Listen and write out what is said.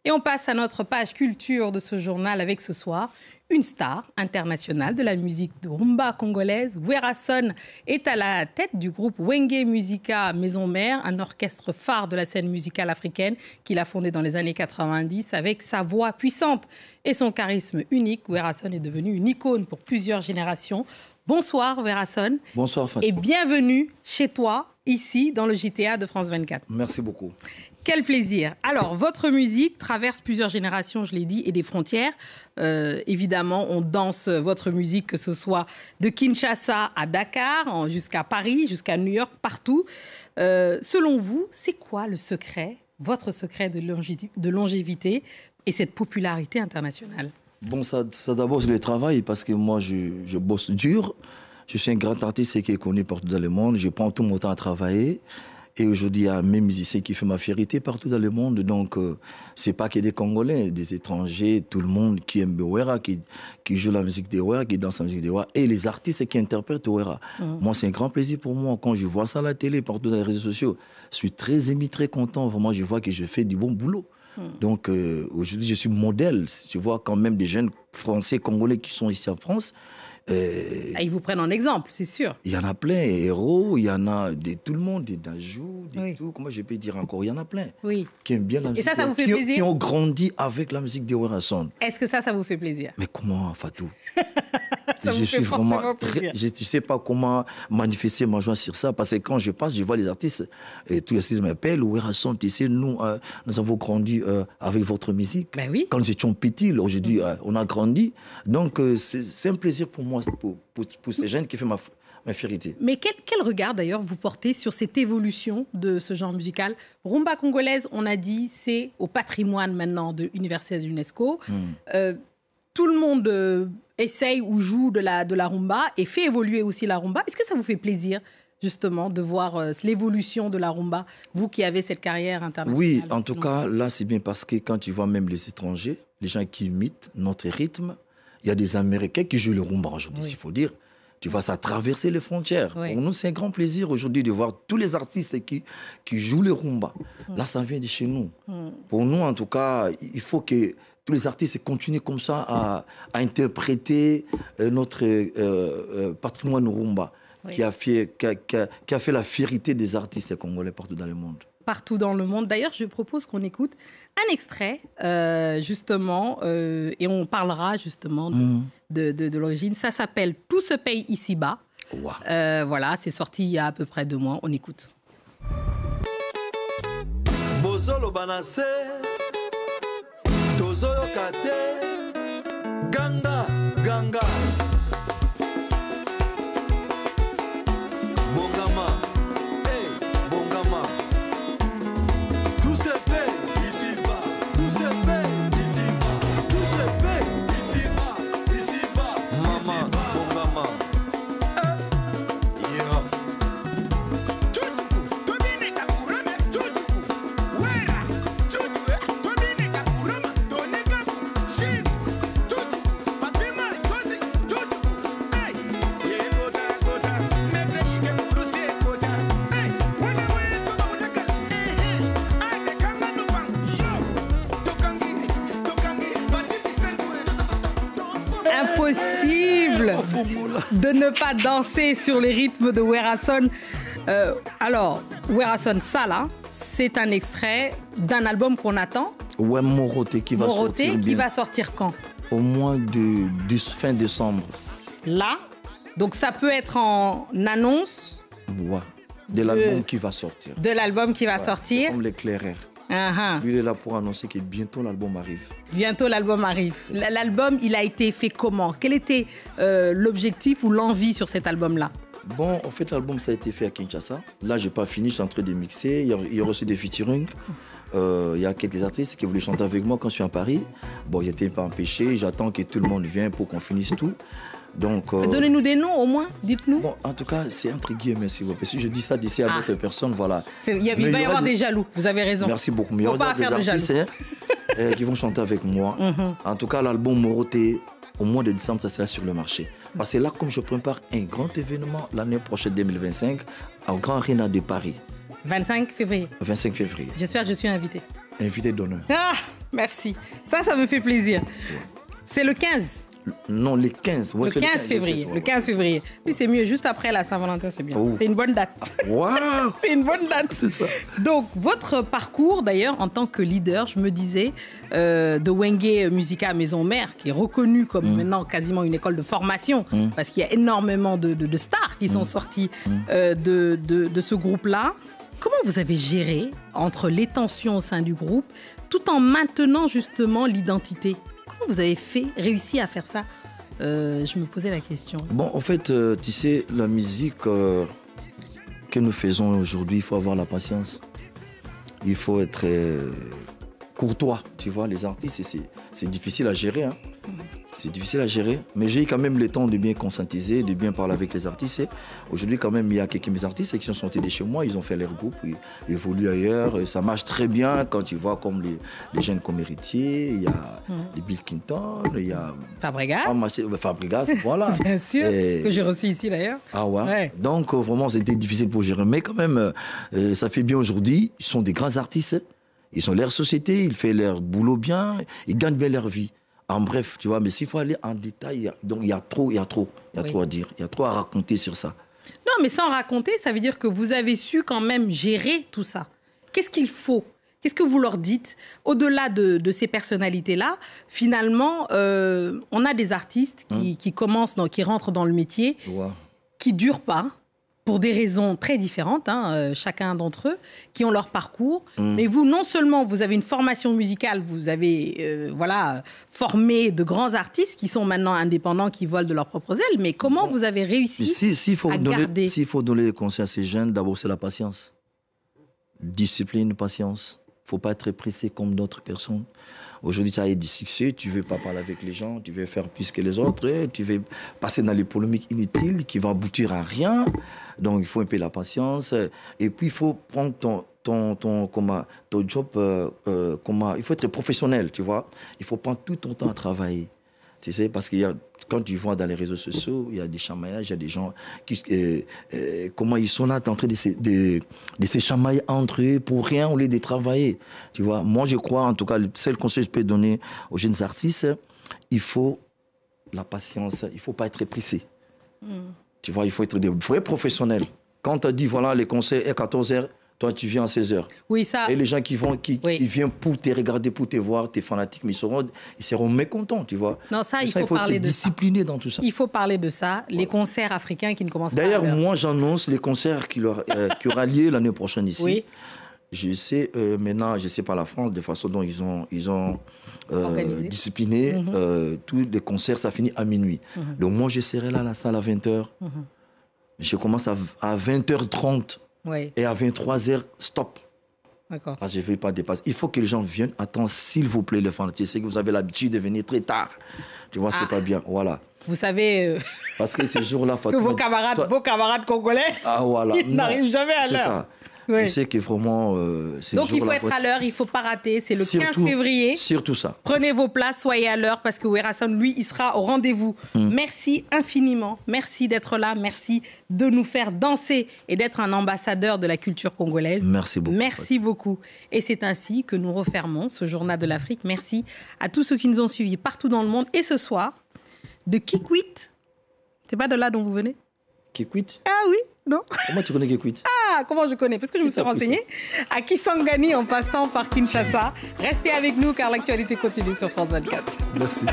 Et on passe à notre page culture de ce journal avec ce soir une star internationale de la musique de rumba congolaise. Werason est à la tête du groupe Wenge Musica Maison Mère, un orchestre phare de la scène musicale africaine qu'il a fondé dans les années 90. Avec sa voix puissante et son charisme unique, Werason est devenu une icône pour plusieurs générations. Bonsoir Werason. Bonsoir Fatou. Et bienvenue chez toi, ici, dans le JTA de France 24. Merci beaucoup. Quel plaisir. Alors, votre musique traverse plusieurs générations, je l'ai dit, et des frontières. Évidemment, on danse votre musique, que ce soit de Kinshasa à Dakar, jusqu'à Paris, jusqu'à New York, partout. Selon vous, c'est quoi le secret, votre secret de longévité et cette popularité internationale? Bon, ça d'abord, c'est le travail, parce que moi, je bosse dur. Je suis un grand artiste qui est connu partout dans le monde. Je prends tout mon temps à travailler. Et aujourd'hui, il y a mes musiciens qui font ma fierté partout dans le monde. Donc, c'est pas que des Congolais, des étrangers, tout le monde qui aime Wera, qui joue la musique de Wera, qui danse la musique de Wera, et les artistes qui interprètent Wera. Moi, c'est un grand plaisir pour moi. Quand je vois ça à la télé, partout dans les réseaux sociaux, je suis très ému, très content. Vraiment, je vois que je fais du bon boulot. Donc, aujourd'hui, je suis modèle. Je vois quand même des jeunes Français, Congolais qui sont ici en France. Ils vous prennent en exemple, c'est sûr. Il y en a plein, héros, il y en a de tout le monde, des Dajou, des tout. Comment je peux dire encore? Il y en a plein qui aiment bien la musique. Et ça vous fait plaisir? Qui ont grandi avec la musique de Werason. Est-ce que ça vous fait plaisir? Mais comment, Fatou? Je suis vraiment très... Je ne sais pas comment manifester ma joie sur ça, parce que quand je passe, je vois les artistes, et tous les artistes m'appellent, Werason, tu sais, nous avons grandi avec votre musique. Ben oui. Quand nous étions petits, aujourd'hui, on a grandi. Donc, c'est un plaisir pour moi, pour ces jeunes qui font ma fierté. Mais quel regard, d'ailleurs, vous portez sur cette évolution de ce genre musical? Rumba congolaise, on a dit, c'est au patrimoine maintenant universel de l'UNESCO. Tout le monde essaye ou joue de la rumba et fait évoluer aussi la rumba. Est-ce que ça vous fait plaisir, justement, de voir l'évolution de la rumba, vous qui avez cette carrière internationale? Oui, en tout cas, là, c'est bien parce que quand tu vois même les étrangers, les gens qui imitent notre rythme, il y a des Américains qui jouent le rumba aujourd'hui, il faut dire. Tu vois, ça a traversé les frontières. Pour nous, c'est un grand plaisir aujourd'hui de voir tous les artistes qui jouent le rumba. Là, ça vient de chez nous. Pour nous, en tout cas, il faut que tous les artistes continuent comme ça à interpréter notre patrimoine rumba qui a fait la fierté des artistes congolais partout dans le monde. Partout dans le monde. D'ailleurs, je propose qu'on écoute un extrait, justement, et on parlera justement de l'origine. Ça s'appelle « Tout se paye ici-bas ». Voilà, c'est sorti il y a à peu près 2 mois. On écoute. Bozolo banase, tozolo kate, ganga, ganga. Impossible de ne pas danser sur les rythmes de Werason. Alors, Werason, ça là, c'est un extrait d'un album qu'on attend. Ouais, Moroté qui va sortir. Qui va sortir quand? Au mois de fin décembre. Là, donc ça peut être en annonce. Ouais, de l'album qui va sortir. De l'album qui va sortir. Comme l'éclaireur. Lui, il est là pour annoncer que bientôt l'album arrive. Bientôt l'album arrive. L'album, il a été fait comment? Quel était l'objectif ou l'envie sur cet album-là? Bon, en fait, l'album, ça a été fait à Kinshasa. Là, je n'ai pas fini, je suis en train de mixer. Il y a reçu des featuring. Il y a quelques artistes qui voulaient chanter avec moi quand je suis à Paris. Bon, j'étais pas empêché. J'attends que tout le monde vienne pour qu'on finisse tout. Donc, donnez-nous des noms au moins, dites-nous. Bon, en tout cas, c'est entre guillemets, si vous. Parce que je dis ça d'ici à d'autres personnes, voilà. Il va y avoir des jaloux, vous avez raison. Merci beaucoup. Mais il y aura des artistes qui vont chanter avec moi. En tout cas, l'album Moroté, au mois de décembre, ça sera sur le marché. Parce que là, comme je prépare un grand événement l'année prochaine, 2025, au Grand Arena de Paris. 25 février. 25 février. J'espère que je suis invité. invité d'honneur. Ah, merci. Ça me fait plaisir. C'est le 15. Non, le 15. Ouais, Le 15 février. Le 15 février. Oui, c'est mieux. Juste après la Saint-Valentin, c'est bien. Oh. C'est une bonne date. Waouh. C'est une bonne date. C'est ça. Donc, votre parcours, d'ailleurs, en tant que leader, je me disais, de Wenge Musica Maison Mère, qui est reconnue comme maintenant quasiment une école de formation, parce qu'il y a énormément de stars qui sont sorties de ce groupe-là. Comment vous avez géré entre les tensions au sein du groupe, tout en maintenant justement l'identité? Comment vous avez réussi à faire ça? Je me posais la question. Bon, en fait, tu sais, la musique que nous faisons aujourd'hui, il faut avoir la patience. Il faut être courtois, tu vois. Les artistes, c'est difficile à gérer, hein. C'est difficile à gérer, mais j'ai quand même le temps de bien conscientiser, de bien parler avec les artistes. Et aujourd'hui, quand même, il y a quelques mes artistes qui sont sortis de chez moi, ils ont fait leur groupe, ils évoluent ailleurs. Et ça marche très bien quand tu vois comme les jeunes comme Héritier, il y a les Bill Clinton, il y a Fabregas. Fabregas, voilà. Bien sûr, que j'ai reçu ici d'ailleurs. Ah ouais. Ouais. Donc vraiment, c'était difficile pour gérer. Mais quand même, ça fait bien aujourd'hui. Ils sont des grands artistes. Ils ont leur société, ils font leur boulot bien, ils gagnent bien leur vie. En bref, tu vois, mais s'il faut aller en détail, donc il y a trop à dire, il y a trop à raconter sur ça. Non, mais sans raconter, ça veut dire que vous avez su quand même gérer tout ça. Qu'est-ce qu'il faut? Qu'est-ce que vous leur dites? Au-delà de ces personnalités-là, finalement, on a des artistes qui commencent, qui rentrent dans le métier, qui ne durent pas, pour des raisons très différentes, chacun d'entre eux, qui ont leur parcours. Mais vous, non seulement vous avez une formation musicale, vous avez formé de grands artistes qui sont maintenant indépendants, qui volent de leurs propres ailes, mais comment vous avez réussi à garder... S'il faut donner des conseils à ces jeunes, d'abord c'est la patience. Discipline, patience. Il ne faut pas être pressé comme d'autres personnes. Aujourd'hui, tu as eu du succès, tu ne veux pas parler avec les gens, tu veux faire plus que les autres, et tu veux passer dans les polémiques inutiles qui vont aboutir à rien. Donc, il faut un peu la patience. Et puis, il faut prendre ton job, il faut être professionnel, tu vois. Il faut prendre tout ton temps à travailler. Tu sais, parce qu'il y a, quand tu vois dans les réseaux sociaux, il y a des chamaillages, il y a des gens qui, comment ils sont là en train de se chamailler entre eux pour rien au lieu de travailler. Tu vois, moi je crois, en tout cas, le seul conseil que je peux donner aux jeunes artistes, il faut la patience, il ne faut pas être pressé. Tu vois, il faut être des vrais professionnels. Quand on te dit, voilà, les concerts est 14h, toi, tu viens à 16h. Oui, ça... Et les gens qui viennent pour te regarder, pour te voir, tes fanatiques, mais ils seront mécontents, tu vois. Non, ça, il faut parler être de discipliné dans tout ça. Il faut parler de ça, les concerts africains qui ne commencent pas à D'ailleurs, moi, j'annonce les concerts qui aura lieu l'année prochaine ici. Oui. Je sais, maintenant, je sais pas la France, de façon dont ils ont discipliné tous les concerts, ça finit à minuit. Donc moi, je serai là à la salle à 20h. Je commence à 20h30. Oui. Et à 23h, stop. D'accord. Parce que je ne vais pas dépasser. Il faut que les gens viennent. Attends, s'il vous plaît, les fanatiques, c'est que vous avez l'habitude de venir très tard. Tu vois, c'est pas bien. Voilà. Vous savez parce que ces jours-là... que vos camarades congolais, voilà. ils n'arrivent jamais à l'heure. C'est ça. Oui. Je sais que vraiment... Donc il faut être à l'heure, il ne faut pas rater. C'est le 15 février. Surtout ça. Prenez vos places, soyez à l'heure parce que Werrason, lui, il sera au rendez-vous. Merci infiniment. Merci d'être là. Merci de nous faire danser et d'être un ambassadeur de la culture congolaise. Merci beaucoup. Merci beaucoup. Et c'est ainsi que nous refermons ce journal de l'Afrique. Merci à tous ceux qui nous ont suivis partout dans le monde. Et ce soir, de Kikwit. C'est pas de là dont vous venez? Kikwit? Ah oui, non? Comment tu connais Kikwit? Ah, comment je connais? Parce que je me suis renseignée. À Kisangani en passant par Kinshasa. Restez avec nous car l'actualité continue sur France 24. Merci.